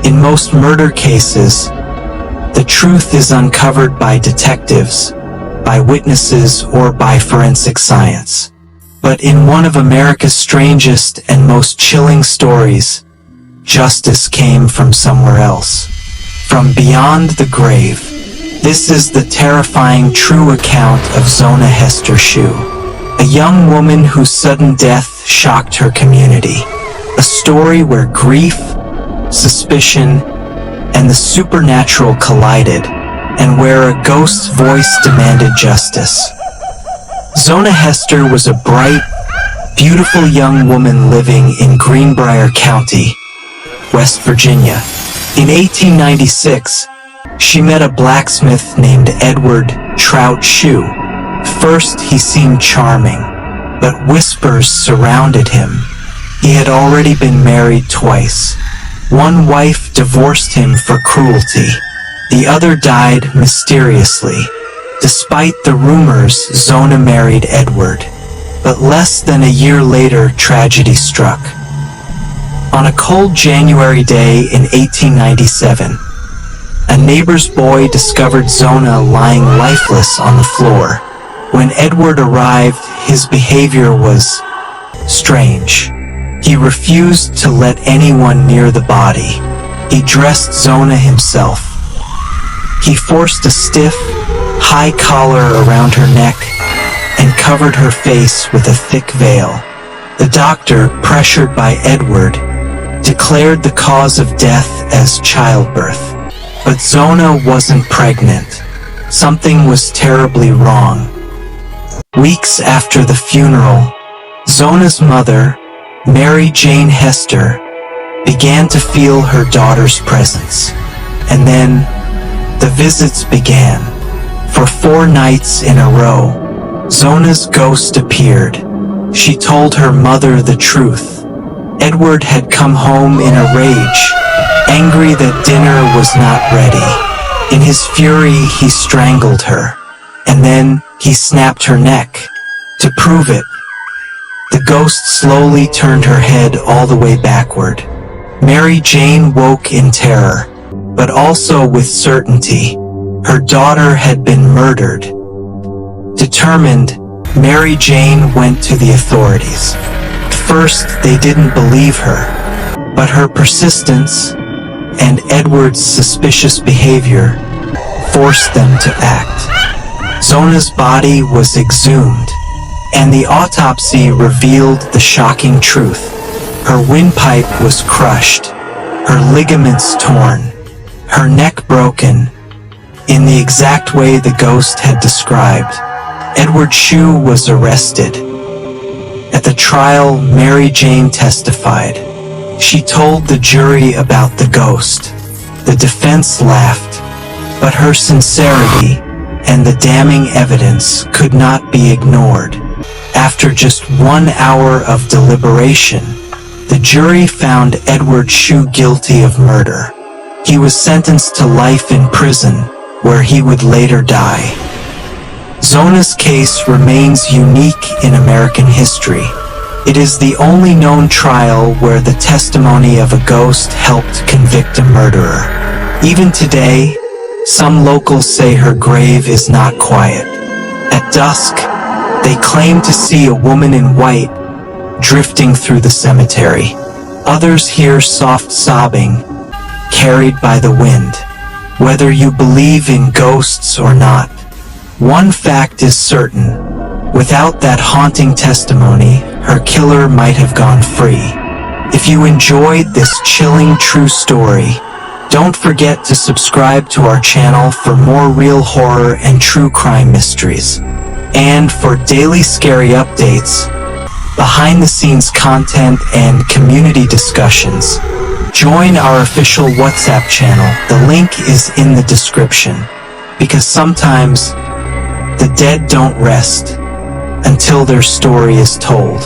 In most murder cases, the truth is uncovered by detectives, by witnesses, or by forensic science. But in one of America's strangest and most chilling stories, justice came from somewhere else. From beyond the grave. This is the terrifying true account of Zona Heaster Shue, a young woman whose sudden death shocked her community. A story where grief, suspicion, and the supernatural collided, and where a ghost's voice demanded justice. Zona Heaster was a bright, beautiful young woman living in Greenbrier County, West Virginia. In 1896, she met a blacksmith named Edward Trout Shue. First, he seemed charming, but whispers surrounded him. He had already been married twice. One wife divorced him for cruelty. The other died mysteriously. Despite the rumors, Zona married Edward. But less than a year later, tragedy struck. On a cold January day in 1897, a neighbor's boy discovered Zona lying lifeless on the floor. When Edward arrived, his behavior was strange. He refused to let anyone near the body. He dressed Zona himself. He forced a stiff, high collar around her neck and covered her face with a thick veil. The doctor, pressured by Edward, declared the cause of death as childbirth. But Zona wasn't pregnant. Something was terribly wrong. Weeks after the funeral, Zona's mother, Mary Jane Hester, began to feel her daughter's presence. And then, the visits began. For 4 nights in a row, Zona's ghost appeared. She told her mother the truth. Edward had come home in a rage, angry that dinner was not ready. In his fury, he strangled her, and then he snapped her neck. To prove it, the ghost slowly turned her head all the way backward. Mary Jane woke in terror, but also with certainty. Her daughter had been murdered. Determined, Mary Jane went to the authorities. At first, they didn't believe her, but her persistence and Edward's suspicious behavior forced them to act. Zona's body was exhumed, and the autopsy revealed the shocking truth. Her windpipe was crushed, her ligaments torn, her neck broken, in the exact way the ghost had described. Edward Shue was arrested. At the trial, Mary Jane testified. She told the jury about the ghost. The defense laughed, but her sincerity and the damning evidence could not be ignored. After just 1 hour of deliberation, the jury found Edward Shue guilty of murder. He was sentenced to life in prison, where he would later die. Zona's case remains unique in American history. It is the only known trial where the testimony of a ghost helped convict a murderer. Even today, some locals say her grave is not quiet. At dusk, they claim to see a woman in white drifting through the cemetery. Others hear soft sobbing, carried by the wind. Whether you believe in ghosts or not, one fact is certain. Without that haunting testimony, her killer might have gone free. If you enjoyed this chilling true story, don't forget to subscribe to our channel for more real horror and true crime mysteries. And for daily scary updates, behind-the-scenes content, and community discussions, join our official WhatsApp channel. The link is in the description. Because sometimes, the dead don't rest until their story is told.